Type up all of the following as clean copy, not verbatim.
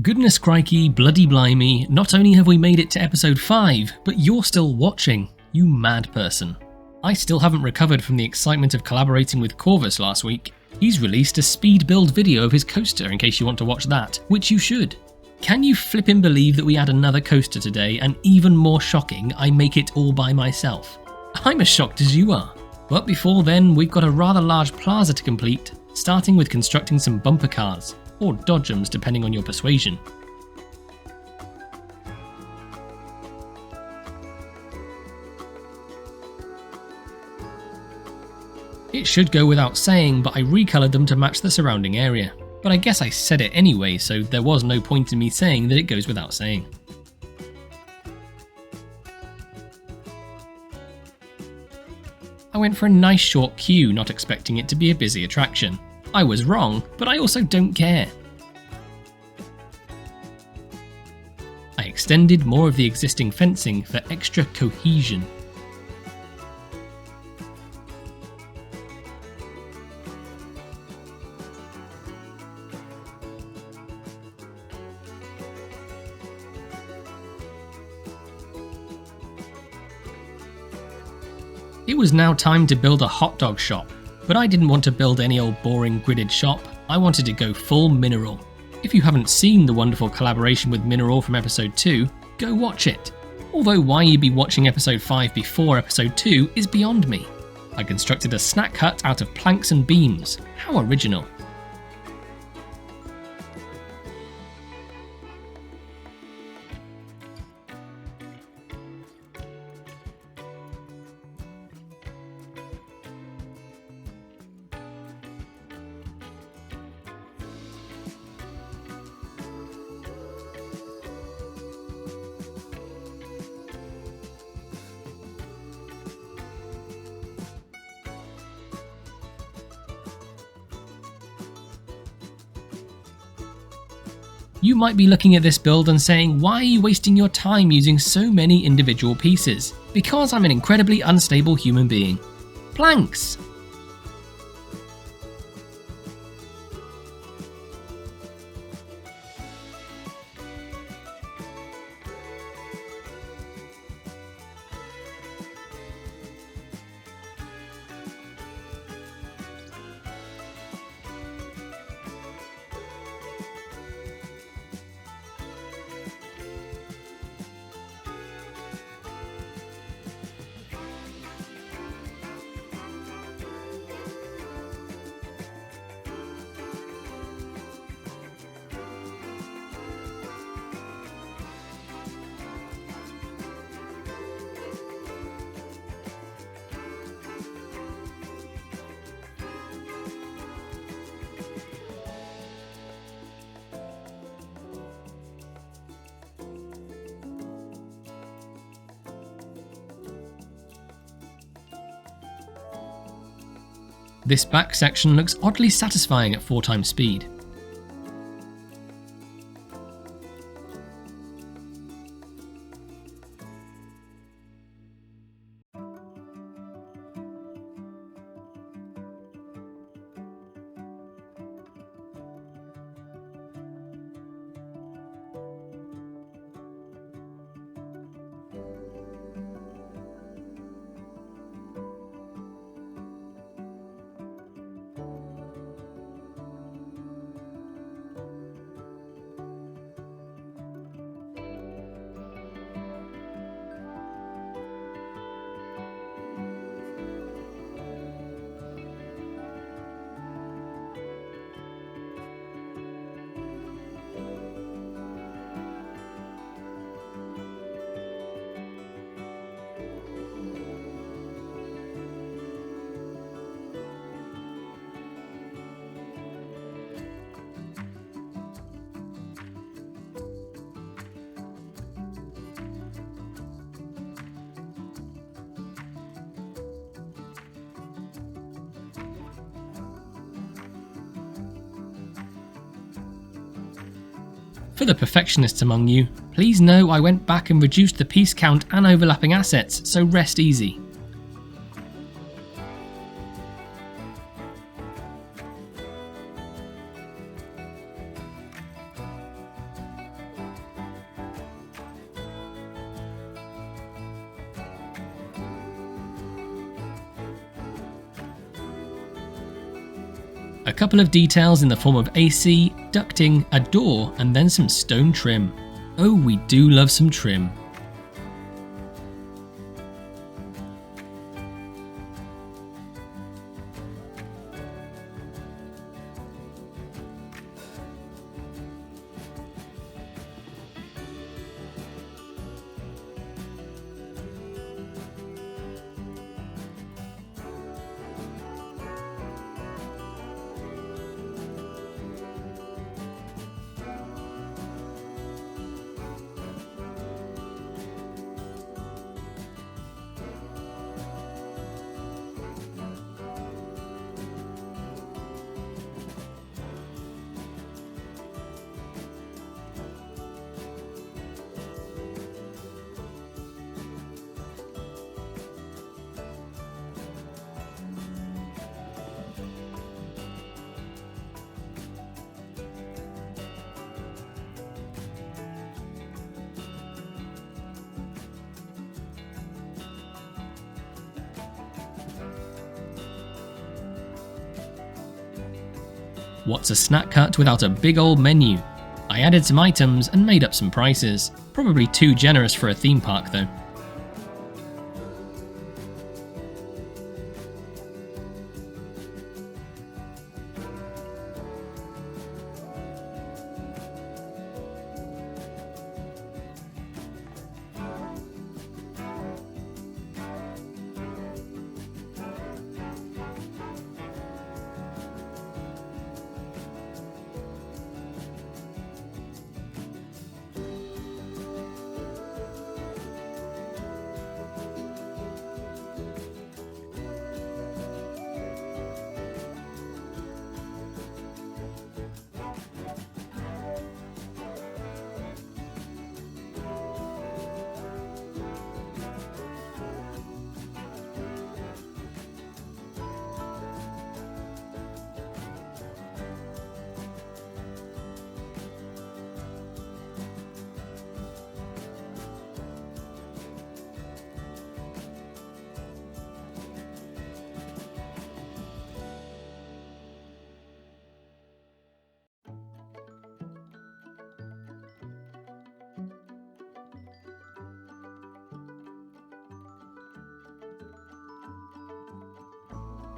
Goodness crikey, bloody blimey, not only have we made it to episode 5, but you're still watching, you mad person. I still haven't recovered from the excitement of collaborating with Corvus last week. He's released a speed build video of his coaster in case you want to watch that, which you should. Can you flippin' believe that we add another coaster today, and even more shocking, I make it all by myself? I'm as shocked as you are. But before then, we've got a rather large plaza to complete, starting with constructing some bumper cars, or dodgems depending on your persuasion. It should go without saying, but I recoloured them to match the surrounding area. But I guess I said it anyway, so there was no point in me saying that it goes without saying. I went for a nice short queue, not expecting it to be a busy attraction. I was wrong, but I also don't care. I extended more of the existing fencing for extra cohesion. It was now time to build a hot dog shop, but I didn't want to build any old boring gridded shop. I wanted to go full mineral. If you haven't seen the wonderful collaboration with Mineral from episode 2, go watch it. Although why you'd be watching episode 5 before episode 2 is beyond me. I constructed a snack hut out of planks and beams. How original. You might be looking at this build and saying, why are you wasting your time using so many individual pieces? Because I'm an incredibly unstable human being. Planks! This back section looks oddly satisfying at 4 times speed. For the perfectionists among you, please know I went back and reduced the piece count and overlapping assets, so rest easy. A couple of details in the form of AC, ducting, a door, and then some stone trim. Oh, we do love some trim. What's a snack hut without a big old menu? I added some items and made up some prices. Probably too generous for a theme park though.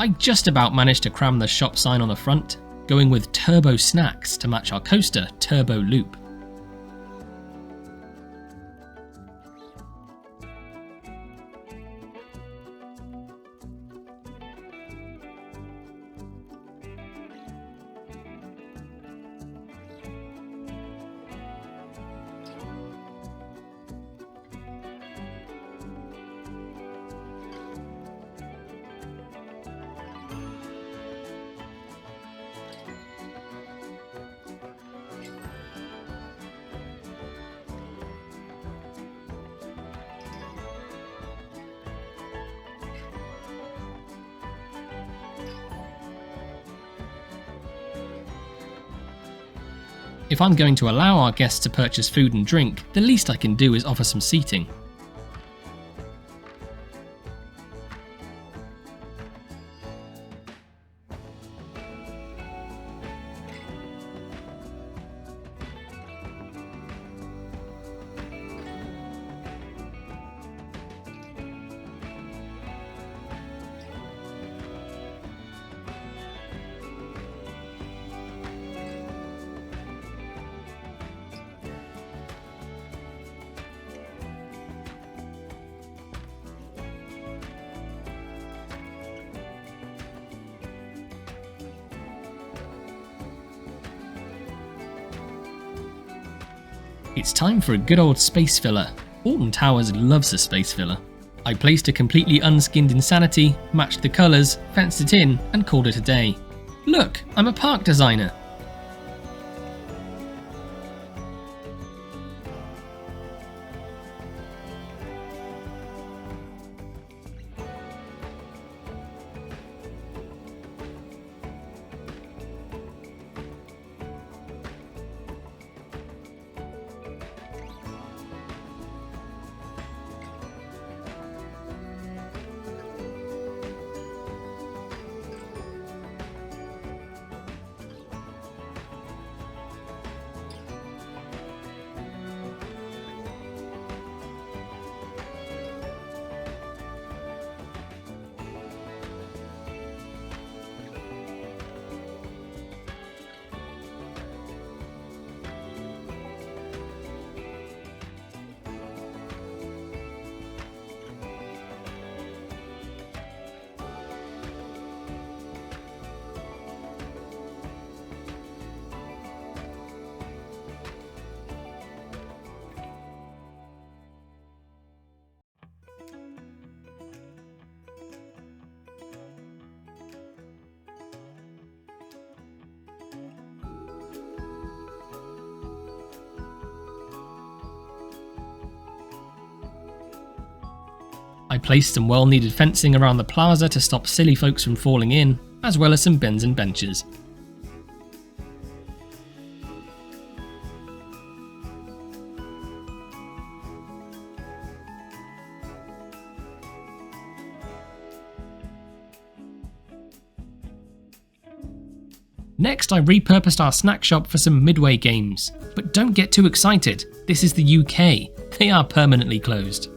I just about managed to cram the shop sign on the front, going with Turbo Snacks to match our coaster Turbo Loop. If I'm going to allow our guests to purchase food and drink, the least I can do is offer some seating. It's time for a good old space filler. Alton Towers loves a space filler. I placed a completely unskinned Insanity, matched the colours, fenced it in, and called it a day. Look, I'm a park designer. I placed some well-needed fencing around the plaza to stop silly folks from falling in, as well as some bins and benches. Next, I repurposed our snack shop for some Midway games. But don't get too excited, this is the UK. They are permanently closed.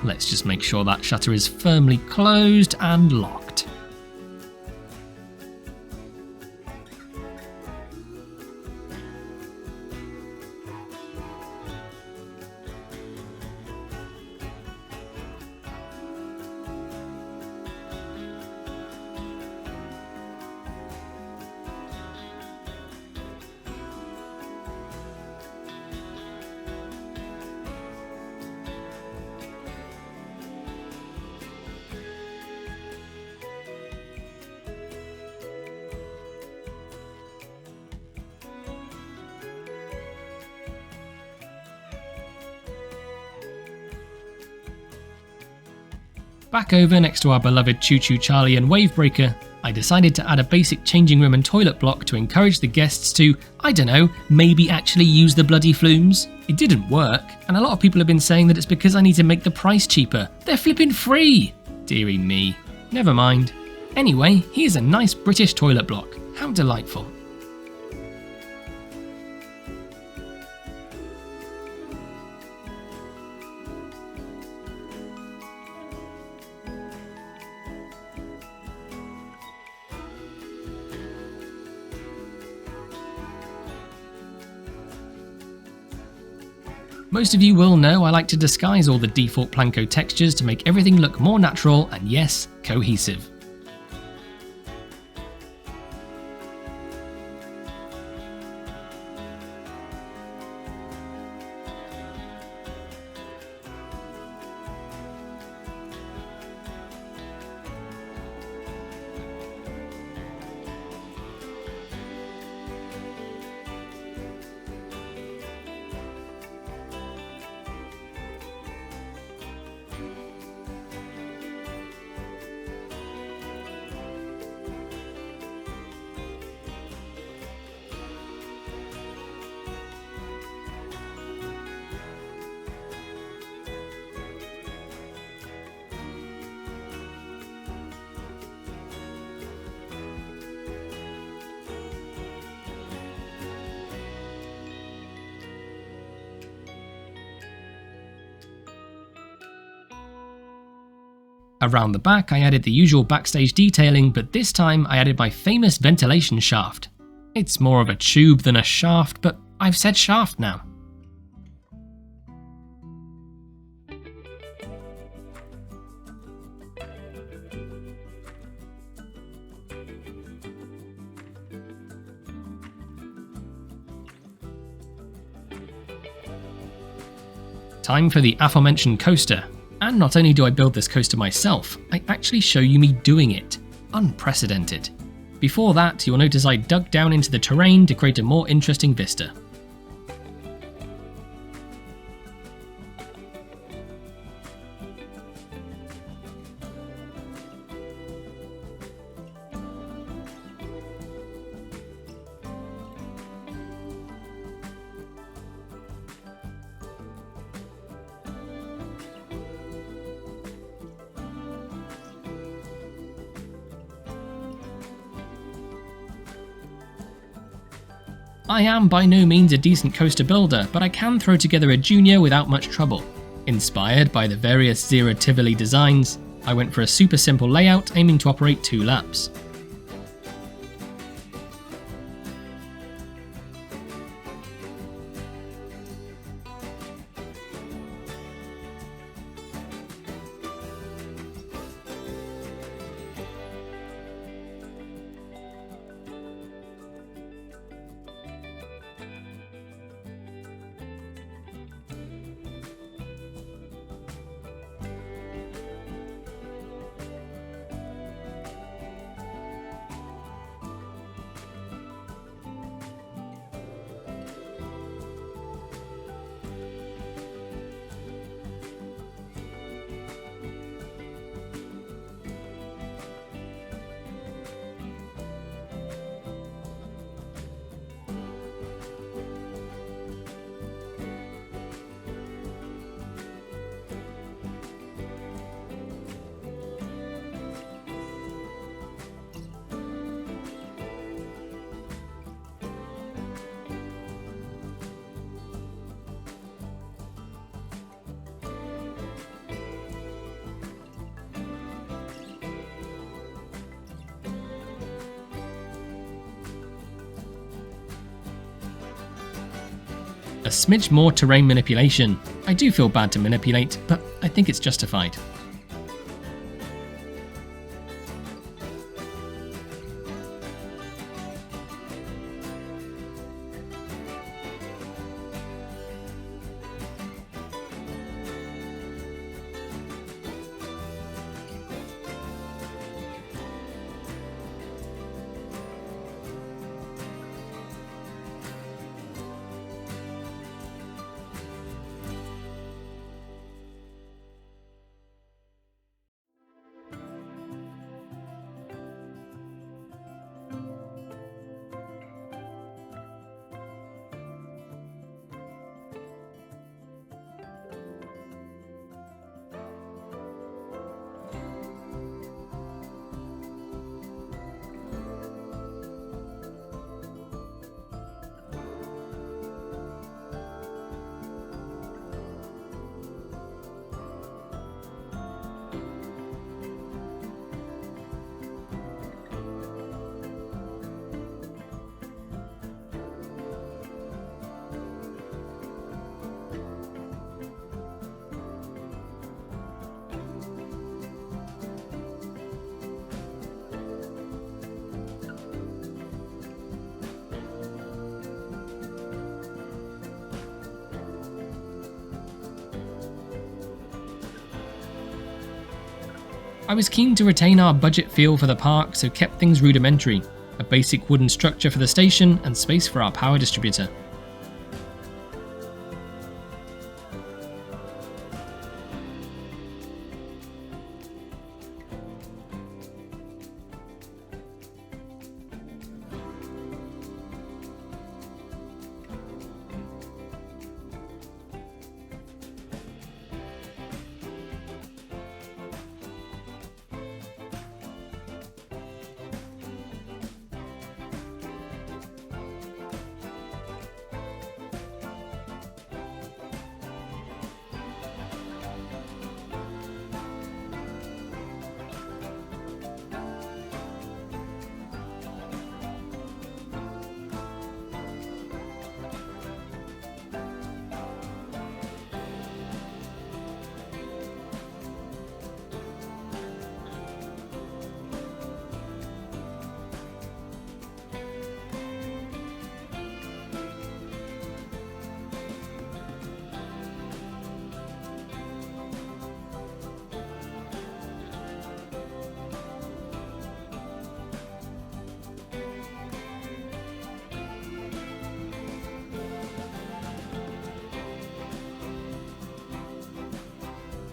Let's just make sure that shutter is firmly closed and locked. Back over next to our beloved Choo Choo Charlie and Wavebreaker, I decided to add a basic changing room and toilet block to encourage the guests to, I don't know, maybe actually use the bloody flumes. It didn't work, and a lot of people have been saying that it's because I need to make the price cheaper. They're flipping free! Dearie me. Never mind. Anyway, here's a nice British toilet block. How delightful. Most of you will know I like to disguise all the default Planco textures to make everything look more natural and, yes, cohesive. Around the back I added the usual backstage detailing, but this time I added my famous ventilation shaft. It's more of a tube than a shaft, but I've said shaft now. Time for the aforementioned coaster. And not only do I build this coaster myself, I actually show you me doing it. Unprecedented. Before that, you'll notice I dug down into the terrain to create a more interesting vista. I am by no means a decent coaster builder, but I can throw together a junior without much trouble. Inspired by the various Zero Tivoli designs, I went for a super simple layout aiming to operate 2 laps. A smidge more terrain manipulation. I do feel bad to manipulate, but I think it's justified. I was keen to retain our budget feel for the park, so kept things rudimentary, a basic wooden structure for the station and space for our power distributor.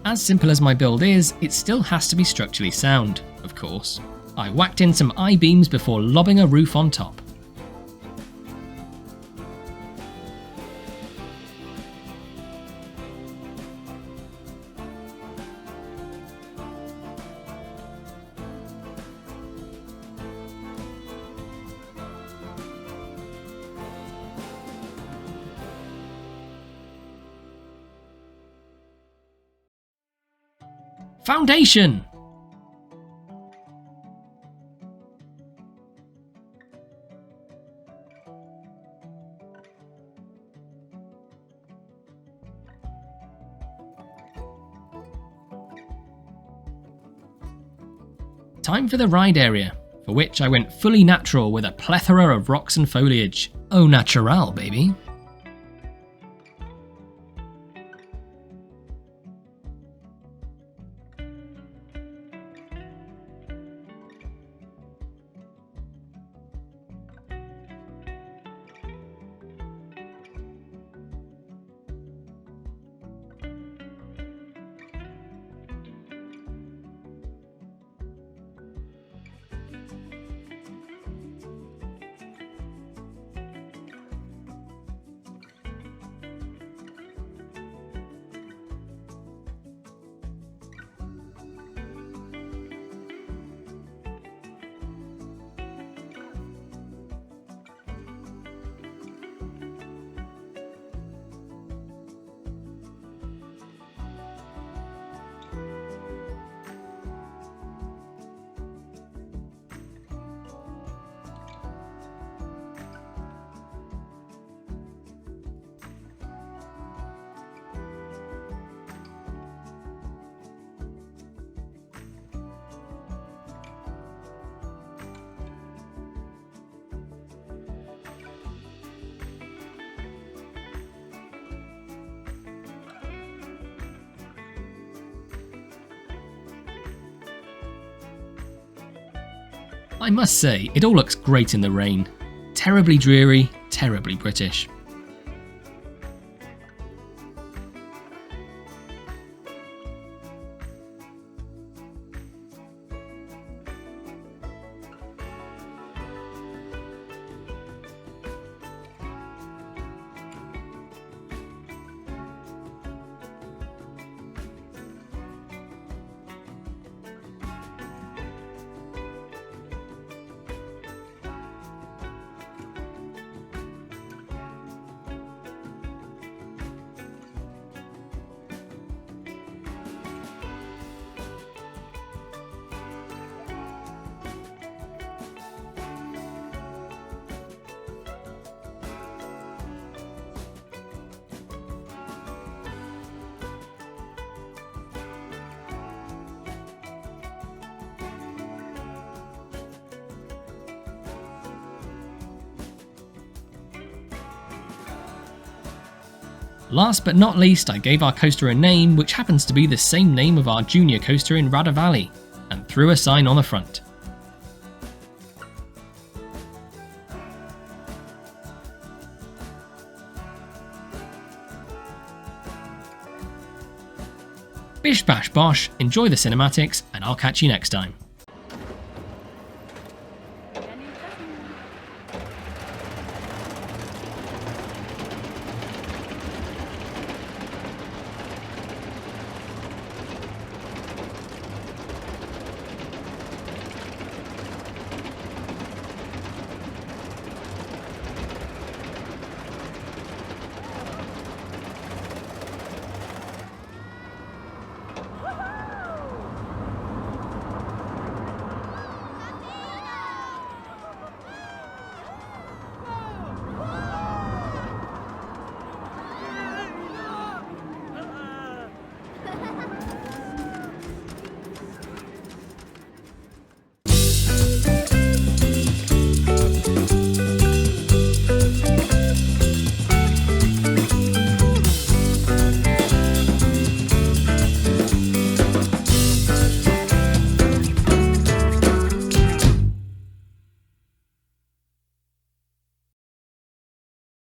As simple as my build is, it still has to be structurally sound, of course. I whacked in some I-beams before lobbing a roof on top. Foundation! Time for the ride area, for which I went fully natural with a plethora of rocks and foliage. Au naturel, baby. I must say, it all looks great in the rain. Terribly dreary, terribly British. Last but not least, I gave our coaster a name which happens to be the same name of our junior coaster in Radha Valley, and threw a sign on the front. Bish bash bosh, enjoy the cinematics, and I'll catch you next time.